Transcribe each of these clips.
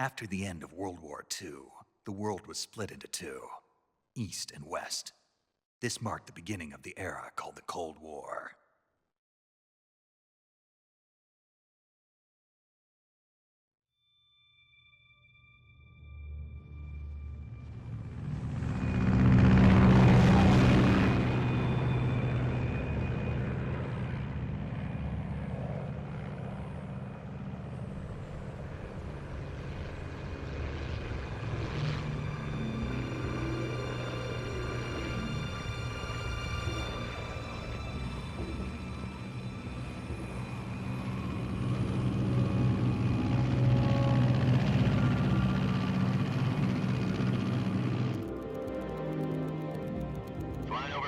After the end of World War II, the world was split into two, East and West. This marked the beginning of the era called the Cold War.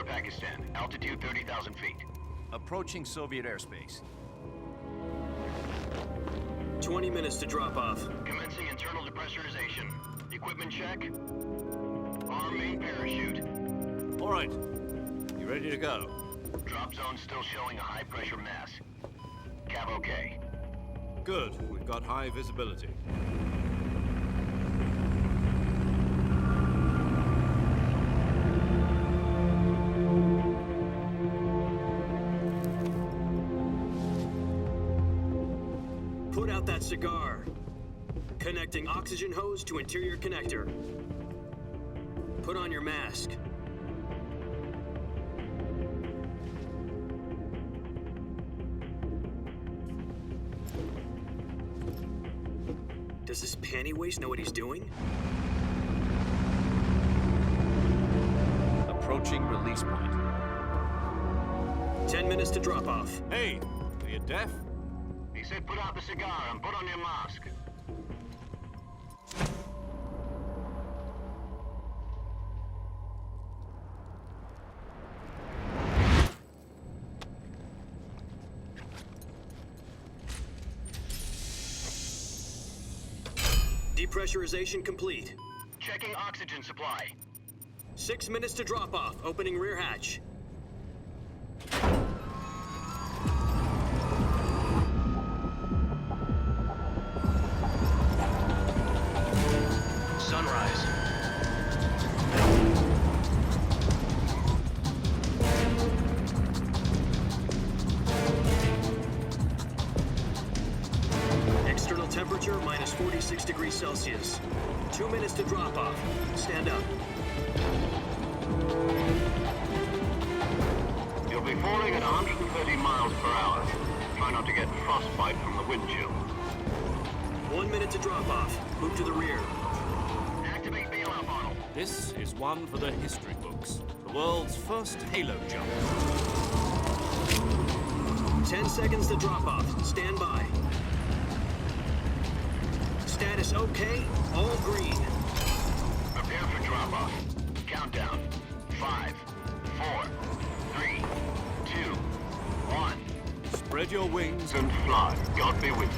Pakistan, altitude 30,000 feet. Approaching Soviet airspace. 20 minutes to drop off. Commencing internal depressurization. Equipment check. Arm main parachute. All right. You ready to go? Drop zone still showing a high pressure mass. Cav okay. Good. We've got high visibility. Put out that cigar. Connecting oxygen hose to interior connector. Put on your mask. Does this panty waste know what he's doing? Approaching release point. 10 minutes to drop off. Hey, are you deaf? He said put out the cigar and put on your mask. Depressurization complete. Checking oxygen supply. 6 minutes to drop off. Opening rear hatch. Sunrise. External temperature minus 46 degrees Celsius. 2 minutes to drop off. Stand up. You'll be falling at 130 miles per hour. Try not to get frostbite from the wind chill. 1 minute to drop off. Move to the rear. Activate bailout model. This is one for the history books. The world's first halo jump. 10 seconds to drop off. Stand by. Status okay. All green. Prepare for drop-off. Countdown. 5, 4, 3, 2, 1. Spread your wings And fly. God be with you.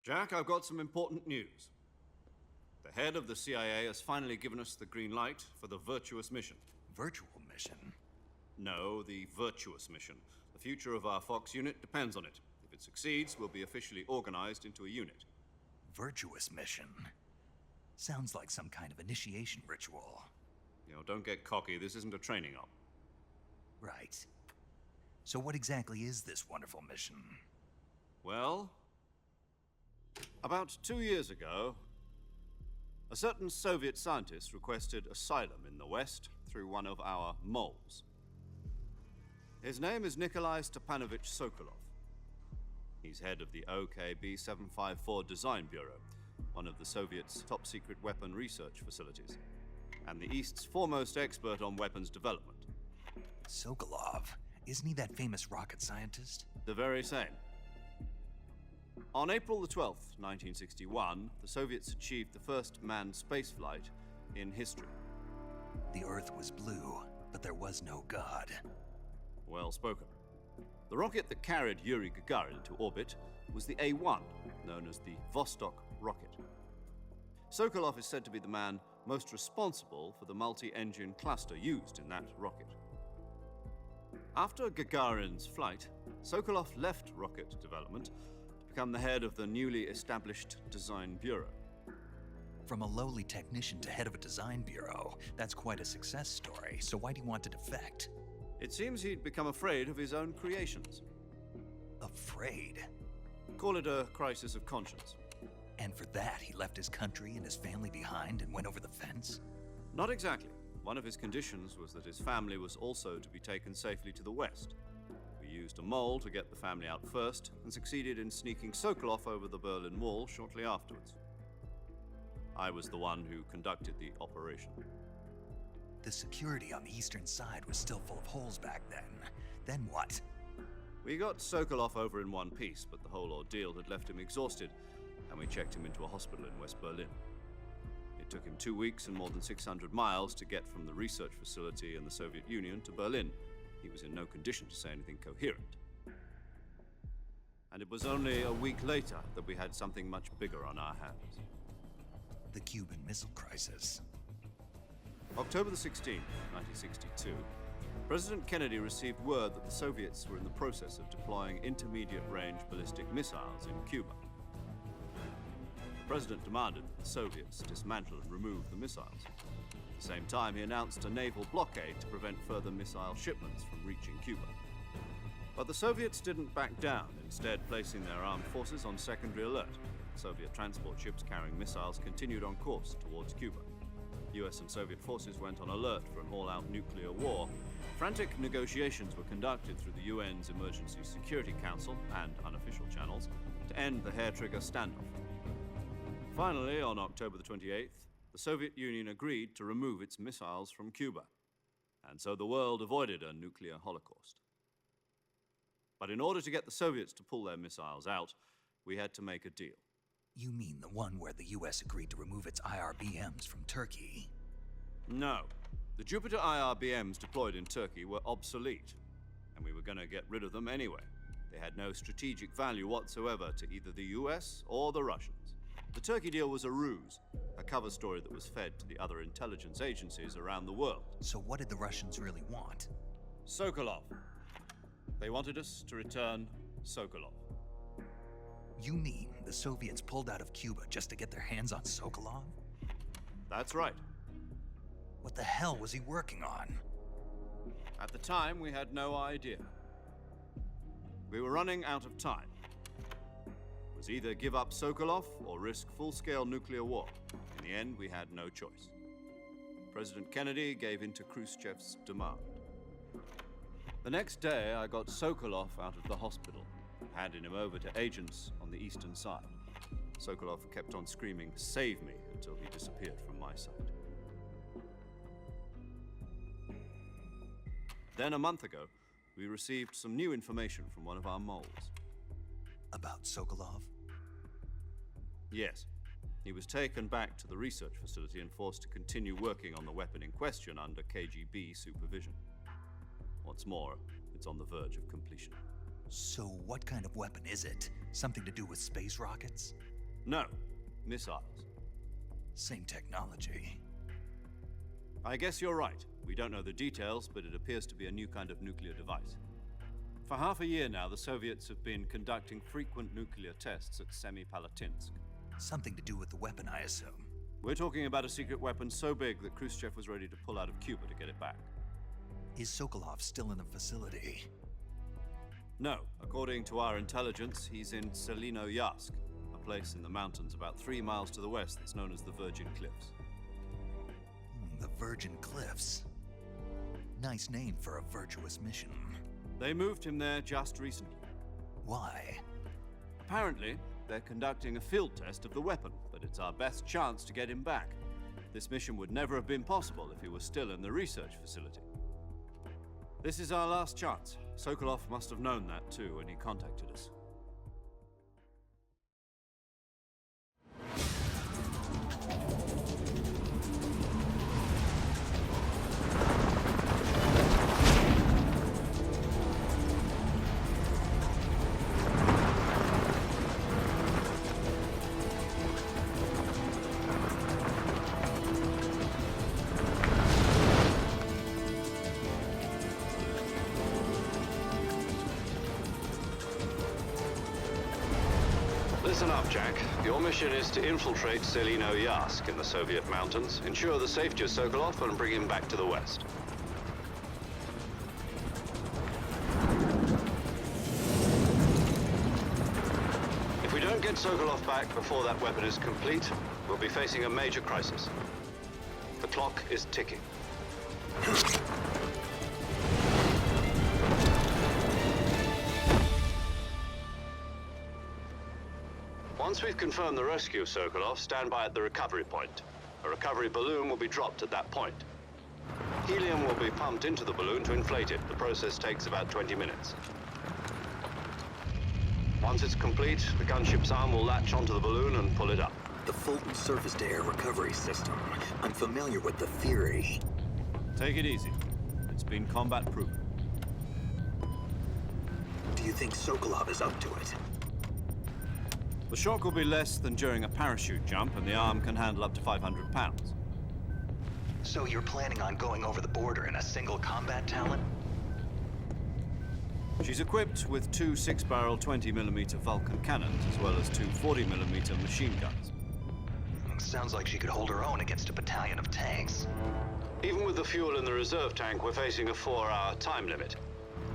Jack, I've got some important news. The head of the CIA has finally given us the green light for the Virtuous mission. Virtual mission? No, the Virtuous mission. The future of our Fox unit depends on it. If it succeeds, we'll be officially organized into a unit. Virtuous mission? Sounds like some kind of initiation ritual. You know, don't get cocky. This isn't a training op. Right. So what exactly is this wonderful mission? Well, about 2 years ago, a certain Soviet scientist requested asylum in the West through one of our moles. His name is Nikolai Stepanovich Sokolov. He's head of the OKB-754 Design Bureau, one of the Soviets' top-secret weapon research facilities, and the East's foremost expert on weapons development. Sokolov? Isn't he that famous rocket scientist? The very same. On April the 12th, 1961, the Soviets achieved the first manned spaceflight in history. The Earth was blue, but there was no God. Well spoken. The rocket that carried Yuri Gagarin into orbit was the A-1, known as the Vostok rocket. Sokolov is said to be the man most responsible for the multi-engine cluster used in that rocket. After Gagarin's flight, Sokolov left rocket development to become the head of the newly established Design Bureau. From a lowly technician to head of a design bureau, that's quite a success story, so why do you want to defect? It seems he'd become afraid of his own creations. Afraid? Call it a crisis of conscience. And for that, he left his country and his family behind and went over the fence? Not exactly. One of his conditions was that his family was also to be taken safely to the west. We used a mole to get the family out first and succeeded in sneaking Sokolov over the Berlin Wall shortly afterwards. I was the one who conducted the operation. The security on the eastern side was still full of holes back then. Then what? We got Sokolov over in one piece, but the whole ordeal had left him exhausted, and we checked him into a hospital in West Berlin. It took him 2 weeks and more than 600 miles to get from the research facility in the Soviet Union to Berlin. He was in no condition to say anything coherent. And it was only a week later that we had something much bigger on our hands. The Cuban Missile Crisis. October the 16th, 1962, President Kennedy received word that the Soviets were in the process of deploying intermediate-range ballistic missiles in Cuba. The President demanded that the Soviets dismantle and remove the missiles. At the same time, he announced a naval blockade to prevent further missile shipments from reaching Cuba. But the Soviets didn't back down, instead placing their armed forces on secondary alert. Soviet transport ships carrying missiles continued on course towards Cuba. US and Soviet forces went on alert for an all-out nuclear war. Frantic negotiations were conducted through the UN's Emergency Security Council and unofficial channels to end the hair-trigger standoff. Finally, on October the 28th, the Soviet Union agreed to remove its missiles from Cuba, and so the world avoided a nuclear holocaust. But in order to get the Soviets to pull their missiles out, we had to make a deal. You mean the one where the US agreed to remove its IRBMs from Turkey? No. The Jupiter IRBMs deployed in Turkey were obsolete, and we were going to get rid of them anyway. They had no strategic value whatsoever to either the US or the Russians. The Turkey deal was a ruse, a cover story that was fed to the other intelligence agencies around the world. So what did the Russians really want? Sokolov. They wanted us to return Sokolov. You mean the Soviets pulled out of Cuba just to get their hands on Sokolov? That's right. What the hell was he working on? At the time, we had no idea. We were running out of time. It was either give up Sokolov or risk full-scale nuclear war. In the end, we had no choice. President Kennedy gave in to Khrushchev's demand. The next day, I got Sokolov out of the hospital, handing him over to agents on the eastern side. Sokolov kept on screaming, "Save me," until he disappeared from my sight. Then a month ago, we received some new information from one of our moles. About Sokolov? Yes. He was taken back to the research facility and forced to continue working on the weapon in question under KGB supervision. What's more, it's on the verge of completion. So what kind of weapon is it? Something to do with space rockets? No, missiles. Same technology. I guess you're right. We don't know the details, but it appears to be a new kind of nuclear device. For half a year now, the Soviets have been conducting frequent nuclear tests at Semipalatinsk. Something to do with the weapon, I assume. We're talking about a secret weapon so big that Khrushchev was ready to pull out of Cuba to get it back. Is Sokolov still in the facility? No. According to our intelligence, he's in Selinoyarsk, a place in the mountains about 3 miles to the west that's known as the Virgin Cliffs. The Virgin Cliffs. Nice name for a virtuous mission. They moved him there just recently. Why? Apparently, they're conducting a field test of the weapon, but it's our best chance to get him back. This mission would never have been possible if he was still in the research facility. This is our last chance. Sokolov must have known that too when he contacted us. Listen up, Jack. Your mission is to infiltrate Selino Yask in the Soviet mountains, ensure the safety of Sokolov, and bring him back to the West. If we don't get Sokolov back before that weapon is complete, we'll be facing a major crisis. The clock is ticking. Once we've confirmed the rescue of Sokolov, stand by at the recovery point. A recovery balloon will be dropped at that point. Helium will be pumped into the balloon to inflate it. The process takes about 20 minutes. Once it's complete, the gunship's arm will latch onto the balloon and pull it up. The Fulton surface-to-air recovery system. I'm familiar with the theory. Take it easy. It's been combat-proven. Do you think Sokolov is up to it? The shock will be less than during a parachute jump, and the arm can handle up to 500 pounds. So you're planning on going over the border in a single combat talent? She's equipped with two 6-barrel 20mm Vulcan cannons, as well as two 40mm machine guns. Sounds like she could hold her own against a battalion of tanks. Even with the fuel in the reserve tank, we're facing a 4-hour time limit.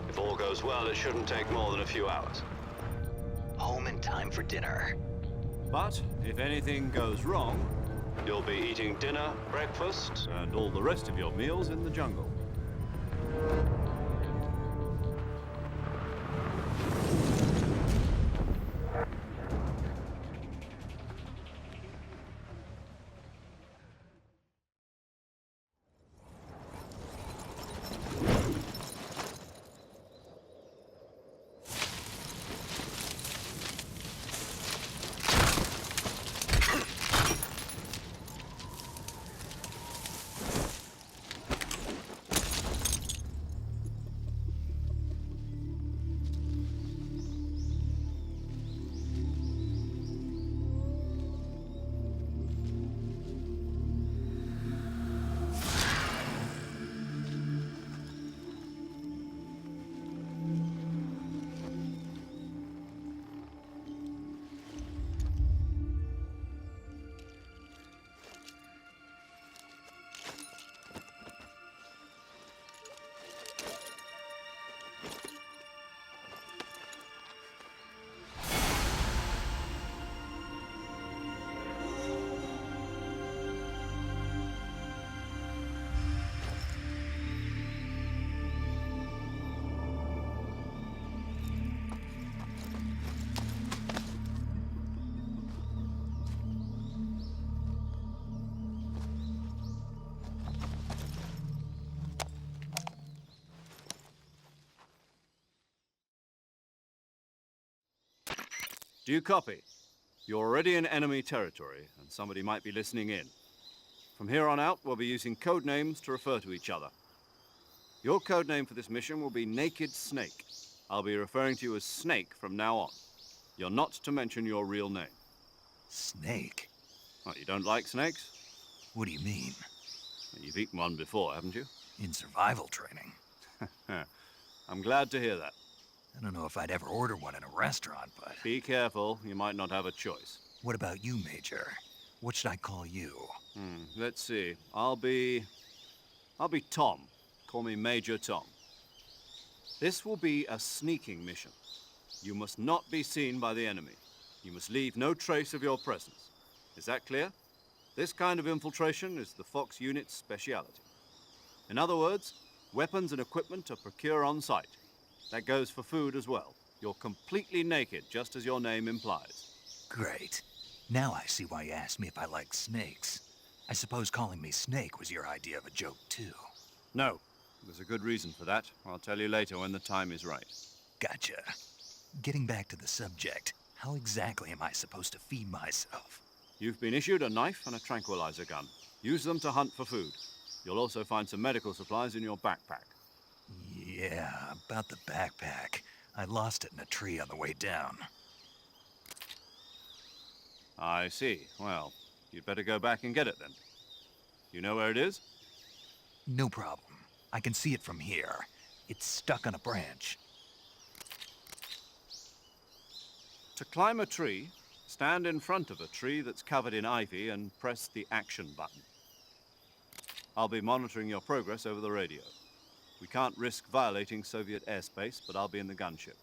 If all goes well, it shouldn't take more than a few hours. Home in time for dinner. But if anything goes wrong, you'll be eating dinner, breakfast, and all the rest of your meals in the jungle. Do you copy? You're already in enemy territory, and somebody might be listening in. From here on out, we'll be using code names to refer to each other. Your code name for this mission will be Naked Snake. I'll be referring to you as Snake from now on. You're not to mention your real name. Snake? What, you don't like snakes? What do you mean? You've eaten one before, haven't you? In survival training? I'm glad to hear that. I don't know if I'd ever order one in a restaurant, but... Be careful, you might not have a choice. What about you, Major? What should I call you? Let's see. I'll be Tom. Call me Major Tom. This will be a sneaking mission. You must not be seen by the enemy. You must leave no trace of your presence. Is that clear? This kind of infiltration is the Fox unit's speciality. In other words, weapons and equipment are procured on site. That goes for food as well. You're completely naked, just as your name implies. Great. Now I see why you asked me if I like snakes. I suppose calling me Snake was your idea of a joke, too. No. There's a good reason for that. I'll tell you later when the time is right. Gotcha. Getting back to the subject, how exactly am I supposed to feed myself? You've been issued a knife and a tranquilizer gun. Use them to hunt for food. You'll also find some medical supplies in your backpack. Yeah, about the backpack. I lost it in a tree on the way down. I see. Well, you'd better go back and get it then. You know where it is? No problem. I can see it from here. It's stuck on a branch. To climb a tree, Stand in front of a tree that's covered in ivy and press the action button. I'll be monitoring your progress over the radio. We can't risk violating Soviet airspace, but I'll be in the gunship.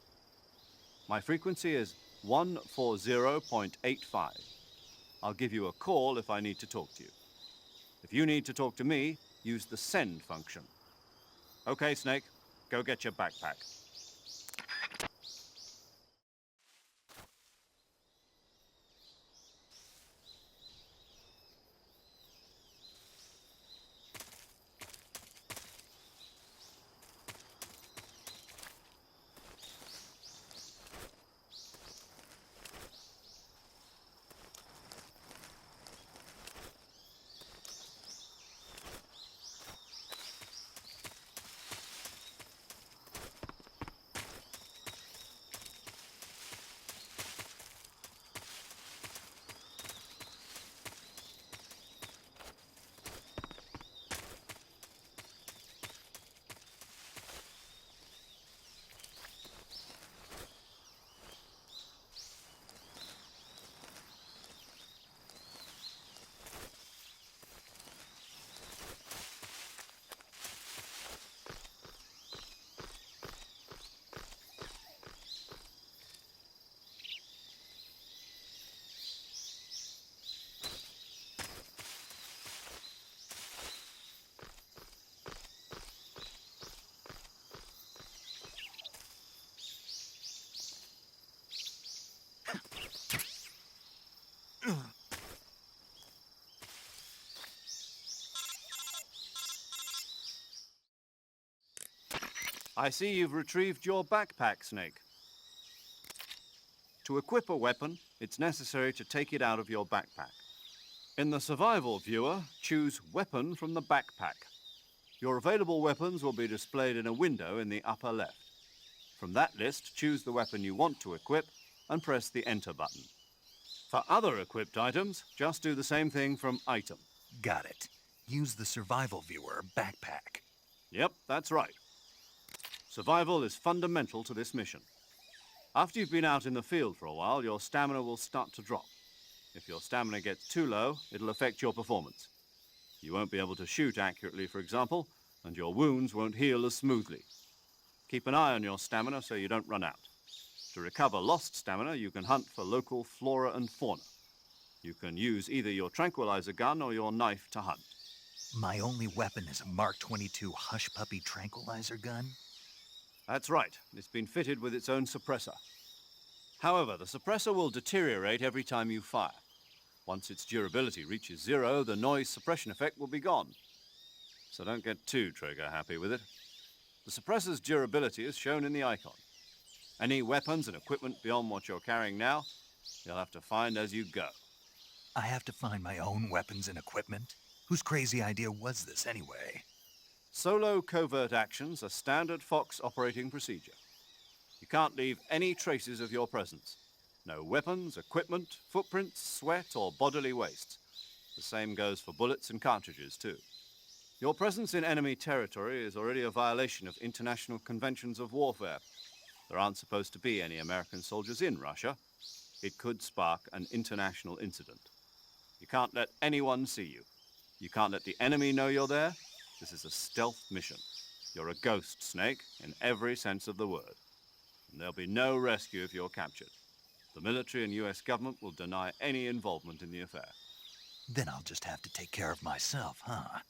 My frequency is 140.85. I'll give you a call if I need to talk to you. If you need to talk to me, use the send function. Okay, Snake, go get your backpack. I see you've retrieved your backpack, Snake. To equip a weapon, it's necessary to take it out of your backpack. In the survival viewer, choose Weapon from the backpack. Your available weapons will be displayed in a window in the upper left. From that list, choose the weapon you want to equip and press the Enter button. For other equipped items, just do the same thing from Item. Got it. Use the survival viewer backpack. Yep, that's right. Survival is fundamental to this mission. After you've been out in the field for a while, your stamina will start to drop. If your stamina gets too low, it'll affect your performance. You won't be able to shoot accurately, for example, and your wounds won't heal as smoothly. Keep an eye on your stamina so you don't run out. To recover lost stamina, you can hunt for local flora and fauna. You can use either your tranquilizer gun or your knife to hunt. My only weapon is a Mark 22 Hush Puppy tranquilizer gun? That's right. It's been fitted with its own suppressor. However, the suppressor will deteriorate every time you fire. Once its durability reaches 0, the noise suppression effect will be gone. So don't get too trigger-happy with it. The suppressor's durability is shown in the icon. Any weapons and equipment beyond what you're carrying now, you'll have to find as you go. I have to find my own weapons and equipment? Whose crazy idea was this anyway? Solo covert actions are standard Fox operating procedure. You can't leave any traces of your presence. No weapons, equipment, footprints, sweat, or bodily waste. The same goes for bullets and cartridges, too. Your presence in enemy territory is already a violation of international conventions of warfare. There aren't supposed to be any American soldiers in Russia. It could spark an international incident. You can't let anyone see you. You can't let the enemy know you're there. This is a stealth mission. You're a ghost, Snake, in every sense of the word. And there'll be no rescue if you're captured. The military and US government will deny any involvement in the affair. Then I'll just have to take care of myself, huh?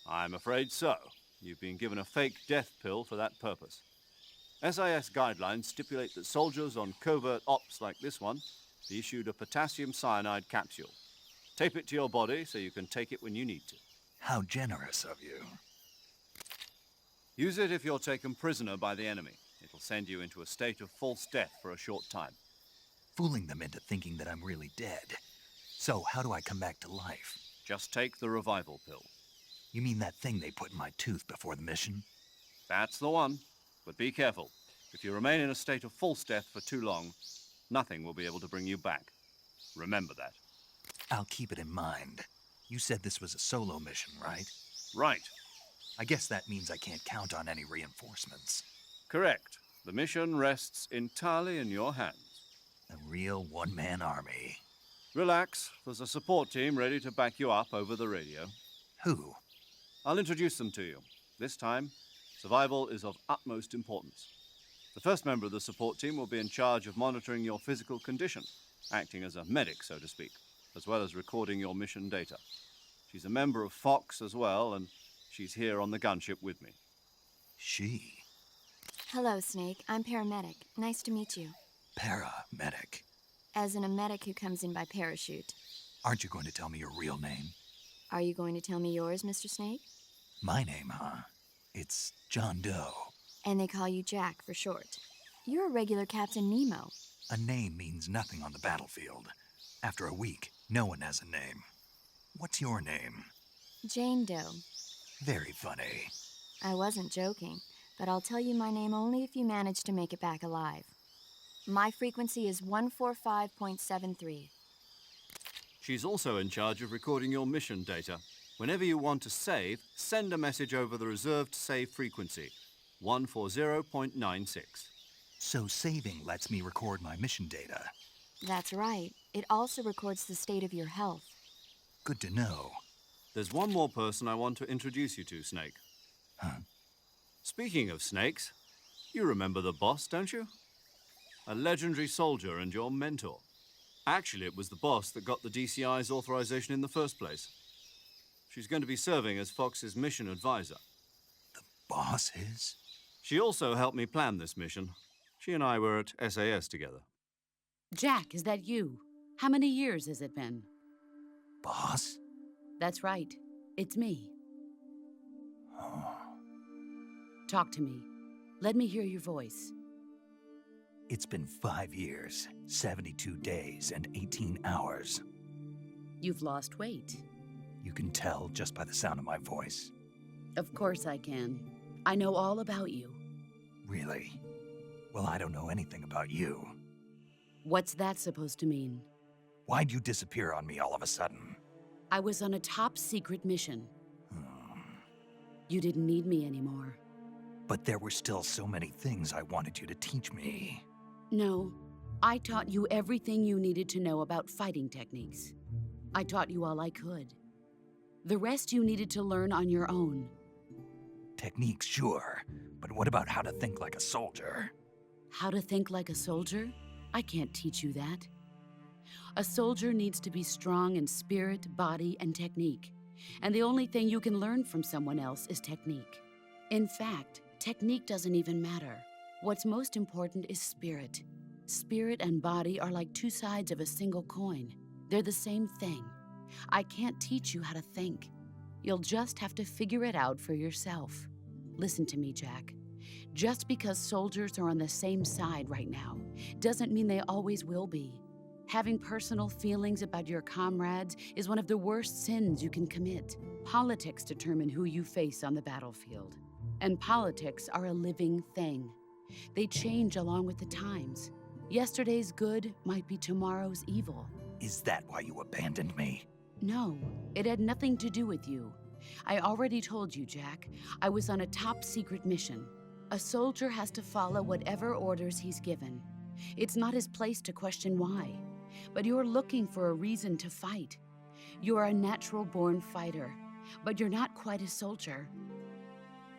I'm afraid so. You've been given a fake death pill for that purpose. SIS guidelines stipulate that soldiers on covert ops like this one be issued a potassium cyanide capsule. Tape it to your body so you can take it when you need to. How generous of you. Use it if you're taken prisoner by the enemy. It'll send you into a state of false death for a short time. Fooling them into thinking that I'm really dead. So, how do I come back to life? Just take the revival pill. You mean that thing they put in my tooth before the mission? That's the one. But be careful. If you remain in a state of false death for too long, nothing will be able to bring you back. Remember that. I'll keep it in mind. You said this was a solo mission, right? Right. I guess that means I can't count on any reinforcements. Correct. The mission rests entirely in your hands. A real one-man army. Relax. There's a support team ready to back you up over the radio. Who? I'll introduce them to you. This time, survival is of utmost importance. The first member of the support team will be in charge of monitoring your physical condition, acting as a medic, so to speak, as well as recording your mission data. She's a member of Fox as well, and she's here on the gunship with me. She. Hello, Snake. I'm paramedic. Nice to meet you. Paramedic. As in a medic who comes in by parachute. Aren't you going to tell me your real name? Are you going to tell me yours, Mr. Snake? My name, huh? It's John Doe. And they call you Jack for short. You're a regular Captain Nemo. A name means nothing on the battlefield. After a week, no one has a name. What's your name? Jane Doe. Very funny. I wasn't joking, but I'll tell you my name only if you manage to make it back alive. My frequency is 145.73. She's also in charge of recording your mission data. Whenever you want to save, send a message over the reserved save frequency, 140.96. So saving lets me record my mission data. That's right. It also records the state of your health. Good to know. There's one more person I want to introduce you to, Snake. Huh? Speaking of snakes, you remember the boss, don't you? A legendary soldier and your mentor. Actually, it was the boss that got the DCI's authorization in the first place. She's going to be serving as Fox's mission advisor. The boss is? She also helped me plan this mission. She and I were at SAS together. Jack, is that you? How many years has it been? Boss? That's right. It's me. Oh. Talk to me. Let me hear your voice. It's been 5 years, 72 days, and 18 hours. You've lost weight. You can tell just by the sound of my voice. Of course I can. I know all about you. Really? Well, I don't know anything about you. What's that supposed to mean? Why'd you disappear on me all of a sudden? I was on a top-secret mission. You didn't need me anymore. But there were still so many things I wanted you to teach me. No, I taught you everything you needed to know about fighting techniques. I taught you all I could. The rest you needed to learn on your own. Techniques, sure. But what about how to think like a soldier? How to think like a soldier? I can't teach you that. A soldier needs to be strong in spirit, body, and technique. And the only thing you can learn from someone else is technique. In fact, technique doesn't even matter. What's most important is spirit. Spirit and body are like two sides of a single coin. They're the same thing. I can't teach you how to think. You'll just have to figure it out for yourself. Listen to me, Jack. Just because soldiers are on the same side right now doesn't mean they always will be. Having personal feelings about your comrades is one of the worst sins you can commit. Politics determine who you face on the battlefield. And politics are a living thing. They change along with the times. Yesterday's good might be tomorrow's evil. Is that why you abandoned me? No, it had nothing to do with you. I already told you, Jack. I was on a top-secret mission. A soldier has to follow whatever orders he's given. It's not his place to question why. But you're looking for a reason to fight. You're a natural-born fighter, but you're not quite a soldier.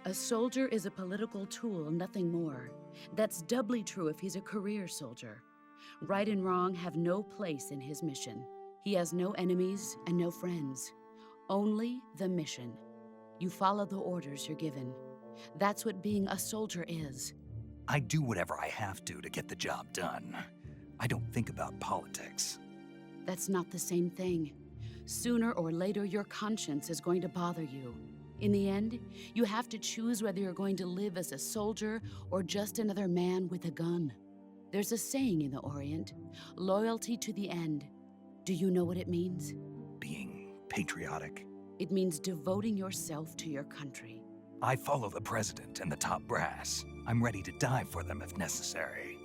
A soldier is a political tool, nothing more. That's doubly true if he's a career soldier. Right and wrong have no place in his mission. He has no enemies and no friends. Only the mission. You follow the orders you're given. That's what being a soldier is. I do whatever I have to get the job done. I don't think about politics. That's not the same thing. Sooner or later, your conscience is going to bother you. In the end, you have to choose whether you're going to live as a soldier or just another man with a gun. There's a saying in the Orient, loyalty to the end. Do you know what it means? Being patriotic. It means devoting yourself to your country. I follow the president and the top brass. I'm ready to die for them if necessary.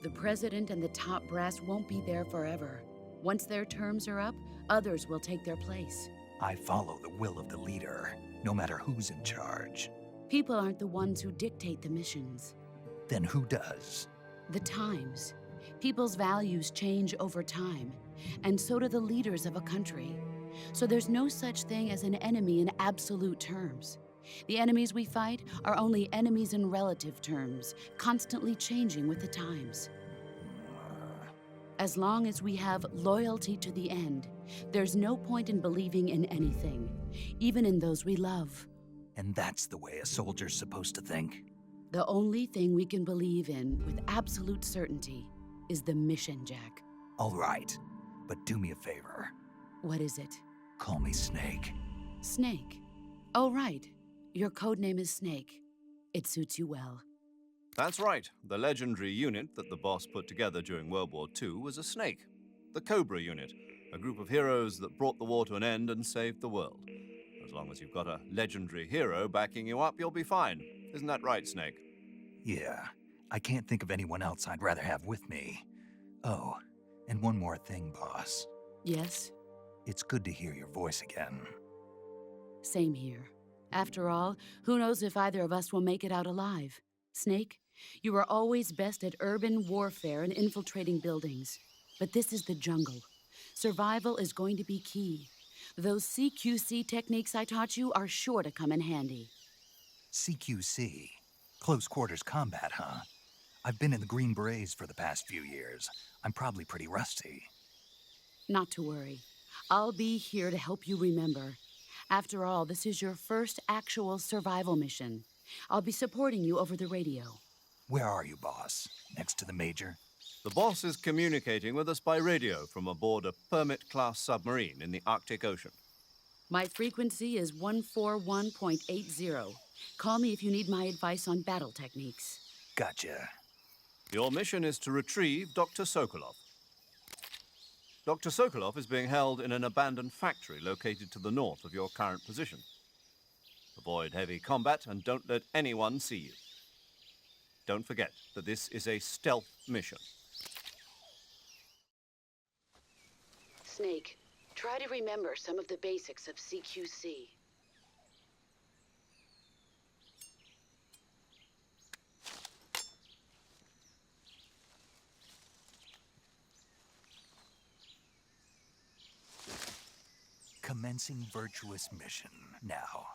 The president and the top brass won't be there forever. Once their terms are up, others will take their place. I follow the will of the leader, no matter who's in charge. People aren't the ones who dictate the missions. Then who does? The times. People's values change over time. and so do the leaders of a country. So there's no such thing as an enemy in absolute terms. The enemies we fight are only enemies in relative terms, constantly changing with the times. As long as we have loyalty to the end, there's no point in believing in anything, even in those we love. And that's the way a soldier's supposed to think? The only thing we can believe in with absolute certainty is the mission, Jack. All right, but do me a favor. What is it? Call me Snake. Snake. Oh, right. Your code name is Snake. It suits you well. That's right. The legendary unit that the boss put together during World War II was a snake. The Cobra unit, a group of heroes that brought the war to an end and saved the world. As long as you've got a legendary hero backing you up, you'll be fine. Isn't that right, Snake? Yeah, I can't think of anyone else I'd rather have with me. Oh, and one more thing, boss. Yes? It's good to hear your voice again. Same here. After all, who knows if either of us will make it out alive? Snake, you are always best at urban warfare and infiltrating buildings. But this is the jungle. Survival is going to be key. Those CQC techniques I taught you are sure to come in handy. CQC? Close quarters combat, huh? I've been in the Green Berets for the past few years. I'm probably pretty rusty. Not to worry. I'll be here to help you remember. After all, this is your first actual survival mission. I'll be supporting you over the radio. Where are you, boss? Next to the Major? The boss is communicating with us by radio from aboard a Permit-class submarine in the Arctic Ocean. My frequency is 141.80. Call me if you need my advice on battle techniques. Gotcha. Your mission is to retrieve Dr. Sokolov. Dr. Sokolov is being held in an abandoned factory located to the north of your current position. Avoid heavy combat and don't let anyone see you. Don't forget that this is a stealth mission. Snake, try to remember some of the basics of CQC. Commencing virtuous mission now.